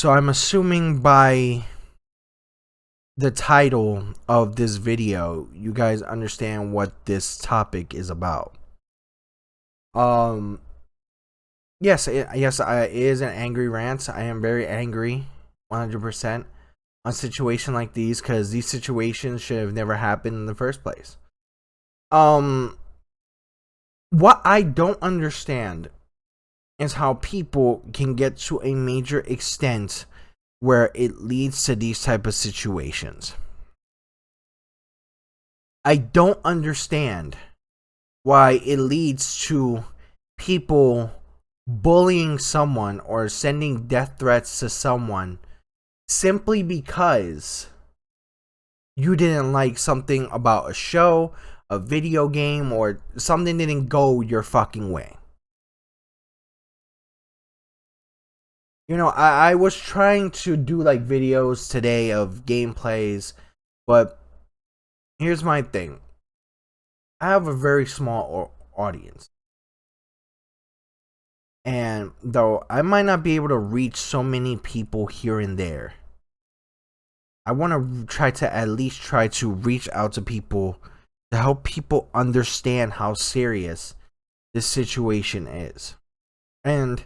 So I'm assuming by the title of this video, you guys understand what this topic is about. Yes, it is an angry rant. I am very angry, 100%, on a situation like these, because these situations should have never happened in the first place. What I don't understand is how people can get to a major extent where it leads to these type of situations. I don't understand why it leads to people bullying someone or sending death threats to someone simply because you didn't like something about a show, a video game, or something didn't go your fucking way. You know, I was trying to do like videos today of gameplays, but here's my thing. I have a very small audience. And though I might not be able to reach so many people here and there, I want to at least try to reach out to people to help people understand how serious this situation is. And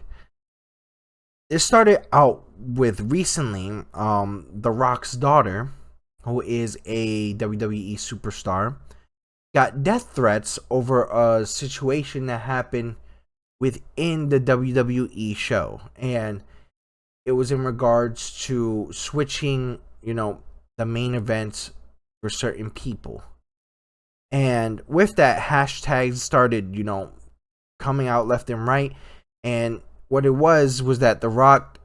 it started out with recently, The Rock's daughter, who is a WWE superstar, got death threats over a situation that happened within the WWE show. And it was in regards to switching, the main events for certain people. And with that, hashtags started, coming out left and right. And what it was that The Rock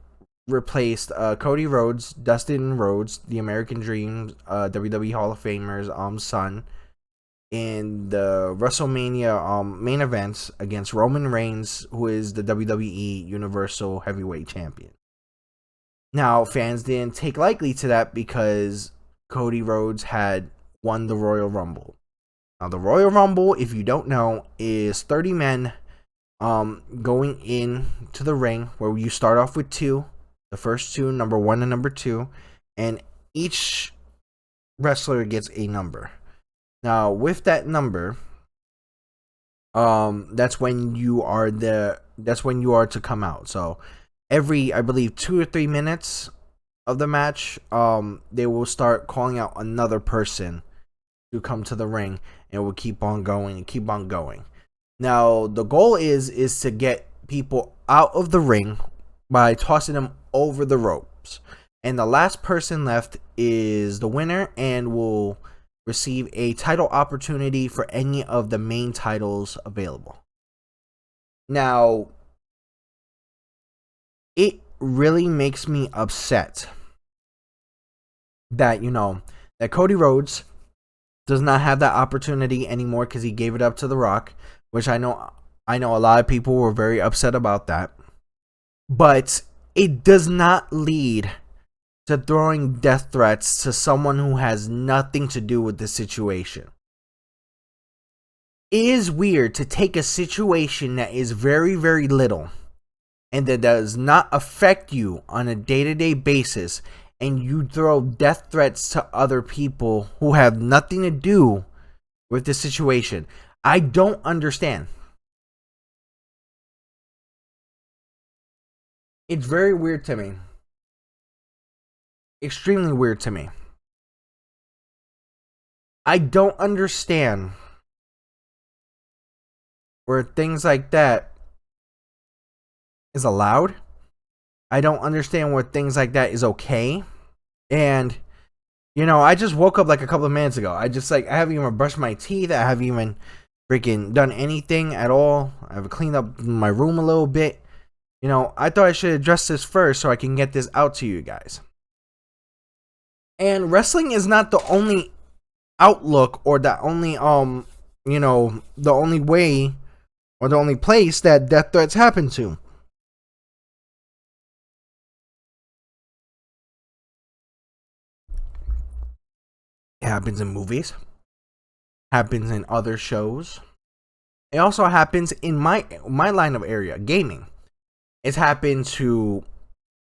replaced Cody Rhodes, Dustin Rhodes, the American Dream, WWE Hall of Famer's son, in the WrestleMania main events against Roman Reigns, who is the WWE Universal Heavyweight Champion. Now, fans didn't take lightly to that because Cody Rhodes had won the Royal Rumble. Now, the Royal Rumble, if you don't know, is 30 men going in to the ring, where you start off with two, the first two, number 1 and number 2, and each wrestler gets a number. Now, with that number, that's when you are to come out. So every, I believe, 2 or 3 minutes of the match, they will start calling out another person to come to the ring, and it will keep on going and keep on going. Now, the goal is to get people out of the ring by tossing them over the ropes. And the last person left is the winner and will receive a title opportunity for any of the main titles available. Now, it really makes me upset that, that Cody Rhodes does not have that opportunity anymore because he gave it up to The Rock, which I know a lot of people were very upset about that. But it does not lead to throwing death threats to someone who has nothing to do with the situation. It is weird to take a situation that is very, very little and that does not affect you on a day-to-day basis, and you throw death threats to other people who have nothing to do with the situation. I don't understand. It's very weird to me. Extremely weird to me. I don't understand where things like that is allowed. I don't understand where things like that is okay. And I just woke up like a couple of minutes ago. I haven't even brushed my teeth. I haven't even freaking done anything at all. I've cleaned up my room a little bit. I thought I should address this first so I can get this out to you guys. And wrestling is not the only outlook or the only the only way or the only place that death threats happen to. It happens in movies, happens in other shows. It also happens in my line of area, gaming. It's happened to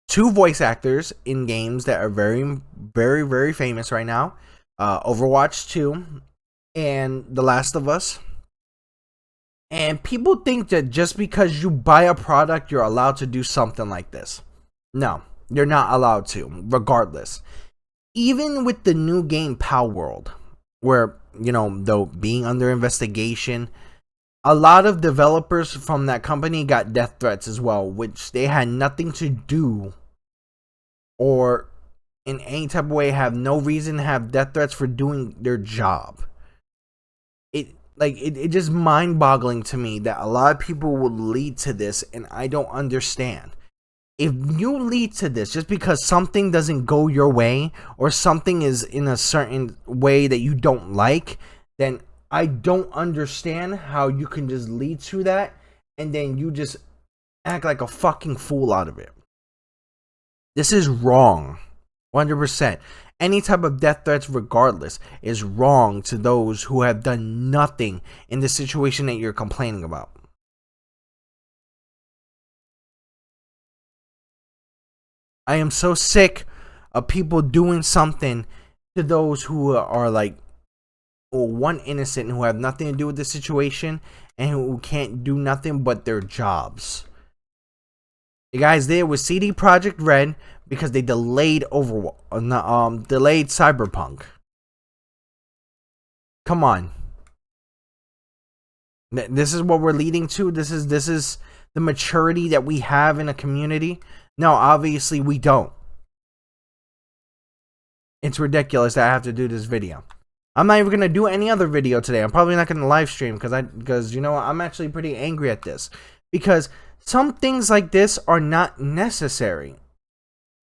2 voice actors in games that are very, very, very famous right now. Overwatch 2 and The Last of Us. And people think that just because you buy a product, you're allowed to do something like this. No, you're not allowed to, regardless. Even with the new game Palworld, where, you know, though being under investigation, a lot of developers from that company got death threats as well, which they had nothing to do or in any type of way have no reason to have death threats for doing their job. It just mind-boggling to me that a lot of people will lead to this, and I don't understand. If you lead to this just because something doesn't go your way or something is in a certain way that you don't like, then I don't understand how you can just lead to that and then you just act like a fucking fool out of it. This is wrong. 100%. Any type of death threats, regardless, is wrong to those who have done nothing in the situation that you're complaining about. I am so sick of people doing something to those who are like, one, innocent, who have nothing to do with the situation and who can't do nothing but their jobs. The guys there with CD Projekt Red because they delayed delayed Cyberpunk. Come on. This is what we're leading to. This is the maturity that we have in a community. No, obviously we don't. It's ridiculous that I have to do this video. I'm not even gonna do any other video today. I'm probably not gonna live stream because you know what? I'm actually pretty angry at this because some things like this are not necessary,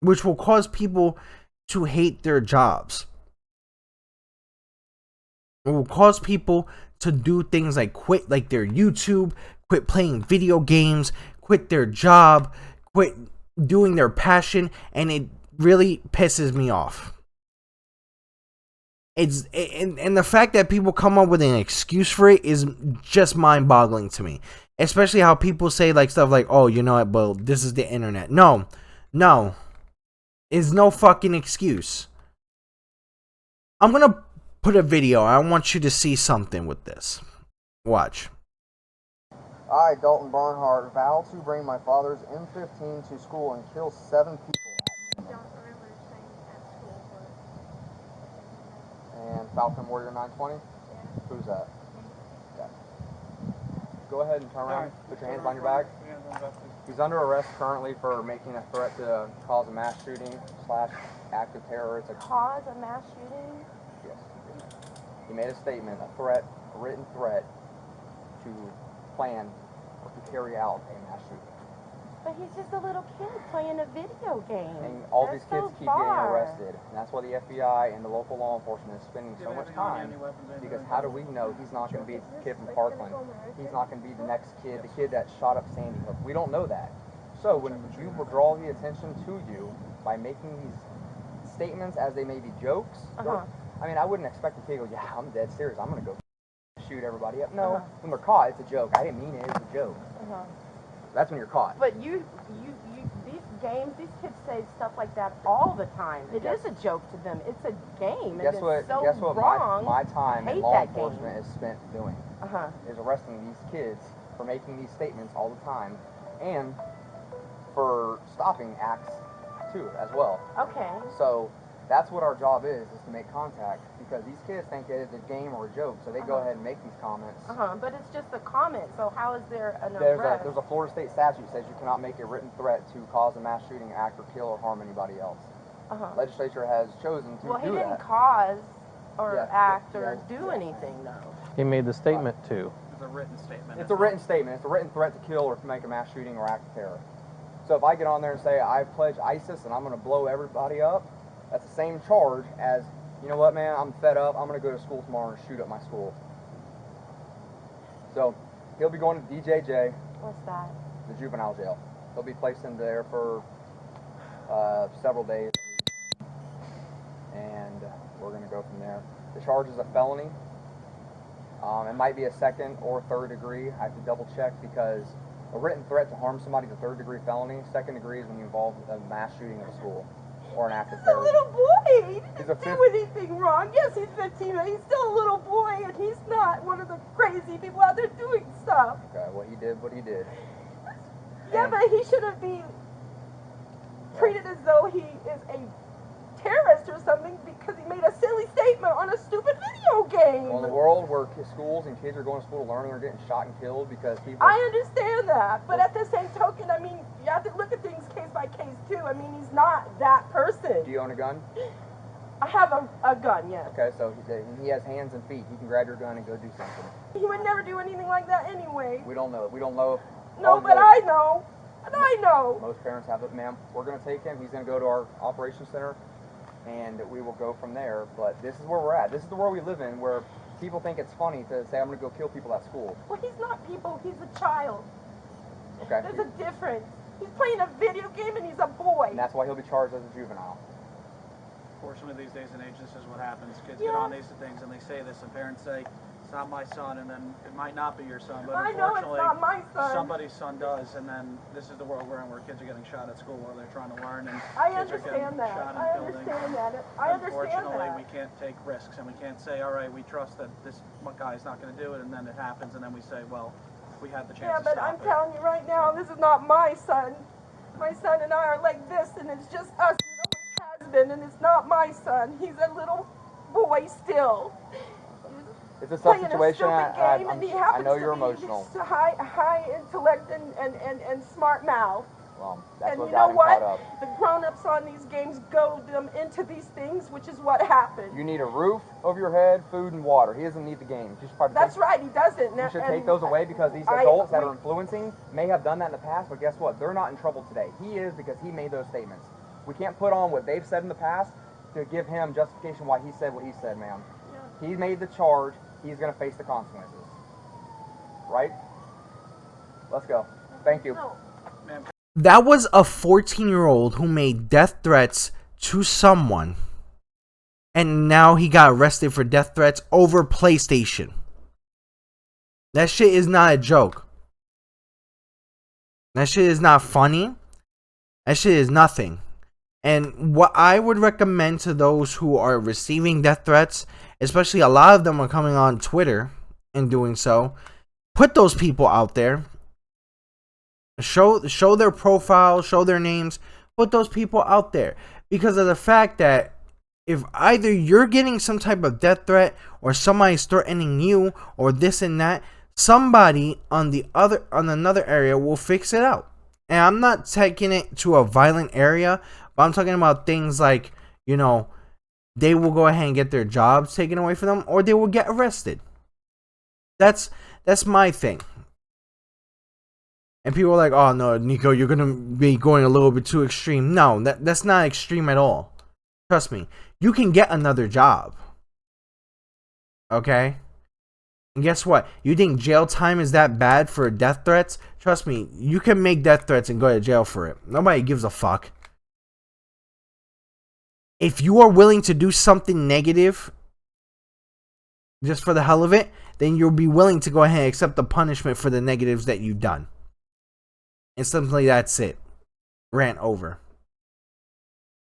which will cause people to hate their jobs. It will cause people to do things like quit like their YouTube, quit playing video games, quit their job, quit doing their passion, and it really pisses me off. And the fact that people come up with an excuse for it is just mind-boggling to me. Especially how people say like stuff like, oh, you know what, well, this is the internet. No. It's no fucking excuse. I'm gonna put a video. I want you to see something with this. Watch. I, Dalton Barnhart, vow to bring my father's M15 to school and kill 7 people at minimum. And Falcon Warrior 920? Yeah. Who's that? Yeah. Go ahead and turn around. Put your hands behind your back. He's under arrest currently for making a threat to cause a mass shooting / act of terror. It's a cause a mass shooting? Yes. He made a statement, a written threat to plan or to carry out a mass shooting. But he's just a little kid playing a video game. And all these kids keep getting arrested. And that's why the FBI and the local law enforcement is spending so much time. Because how do we know he's not going to be the kid from Parkland? He's not going to be the next kid, the kid that shot up Sandy Hook. We don't know that. So when you draw the attention to you by making these statements as they may be jokes, I mean, I wouldn't expect a kid to go, yeah, I'm dead serious. I'm going to go shoot everybody up. No, when they're caught, it's a joke. I didn't mean it. It was a joke. That's when you're caught. But these games, these kids say stuff like that all the time. It is a joke to them. It's a game. Guess what wrong. My time in law enforcement is spent doing? Is arresting these kids for making these statements all the time and for stopping acts too as well. Okay. So that's what our job is to make contact, because these kids think it is a game or a joke, so they go ahead and make these comments. But it's just a comment, so how is there an arrest? There's a Florida state statute that says you cannot make a written threat to cause a mass shooting, act, or kill or harm anybody else. Legislature has chosen to do that. Well, he didn't cause or act or do anything, though. He made the statement too. It's a written statement. It's a written statement. It's a written threat to kill or to make a mass shooting or act of terror. So if I get on there and say, I pledge ISIS and I'm going to blow everybody up, that's the same charge as, you know what, man, I'm fed up. I'm going to go to school tomorrow and shoot up my school. So he'll be going to DJJ. What's that? The juvenile jail. He'll be placed in there for several days. And we're going to go from there. The charge is a felony. It might be a second or third degree. I have to double check because A written threat to harm somebody is a third-degree felony. Second degree is when you involve a mass shooting of a school or an act of He's a terrorism. little boy. He He's a didn't do anything wrong. Yes, he's 15, but he's still a little boy, and he's not one of the crazy people out there doing stuff. Okay, well, he did what he did. Yeah, And- but he shouldn't be treated as though he is a terrorist or something because he made a silly statement on a stupid video game. Well, in the world where schools and kids are going to school to learn and are getting shot and killed because people... I understand that, but at the same token, I mean, you have to look at things case by case too. I mean, he's not that person. Do you own a gun? I have a gun, yes. Okay, so he has hands and feet. He can grab your gun and go do something. He would never do anything like that anyway. We don't know. We don't know if... No, but I know. And I know. Most parents have it, ma'am. We're going to take him. He's going to go to our operations center, and we will go from there. But this is where we're at. This is the world we live in, where people think it's funny to say, I'm going to go kill people at school. Well, he's not people. He's a child. Okay? There's a difference. He's playing a video game, and he's a boy. And that's why he'll be charged as a juvenile. Fortunately, these days and age, this is what happens. Kids get on these things, and they say this, and parents say, it's not my son, and then it might not be your son, but I know it's unfortunately, not my son. somebody's son does, and then this is the world we're in, where kids are getting shot at school while they're trying to learn, and I kids are getting understand that. shot in I buildings. understand that. I understand Unfortunately, that. we can't take risks, and we can't say, all right, we trust that this guy's not going to do it, and then it happens, and then we say, well, we had the chance Yeah, to but stop I'm it. telling you right now, this is not my son. My son and I are like this, and it's just us. It always has been, and it's not my son. He's a little boy still. It's a tough Playing situation. a stupid game, and he I happens know to you're be emotional. this high intellect and smart mouth. Well, that's And what you got know him what? caught up. The grown-ups on these games goad them into these things, which is what happened. You need a roof over your head, food, and water. He doesn't need the games. You should probably That's right, he doesn't. You should And take those away because these adults that are influencing may have done that in the past, but guess what? They're not in trouble today. He is because he made those statements. We can't put on what they've said in the past to give him justification why he said what he said, ma'am. Yeah. He made the charge. He's going to face the consequences. Right? Let's go. Thank you. No. That was a 14-year-old who made death threats to someone. And now he got arrested for death threats over PlayStation. That shit is not a joke. That shit is not funny. That shit is nothing. And what I would recommend to those who are receiving death threats, especially a lot of them are coming on Twitter and doing so, put those people out there. Show their profile, show their names, put those people out there. Because of the fact that if either you're getting some type of death threat or somebody's threatening you or this and that, somebody on another area will fix it out. And I'm not taking it to a violent area, but I'm talking about things like, you know, they will go ahead and get their jobs taken away from them, or they will get arrested. That's my thing. And people are like, oh no, Nico, you're gonna be going a little bit too extreme. No, that's not extreme at all. Trust me. You can get another job. Okay? And guess what? You think jail time is that bad for death threats? Trust me, you can make death threats and go to jail for it. Nobody gives a fuck. If you are willing to do something negative just for the hell of it, then you'll be willing to go ahead and accept the punishment for the negatives that you've done. And simply that's it. Rant over.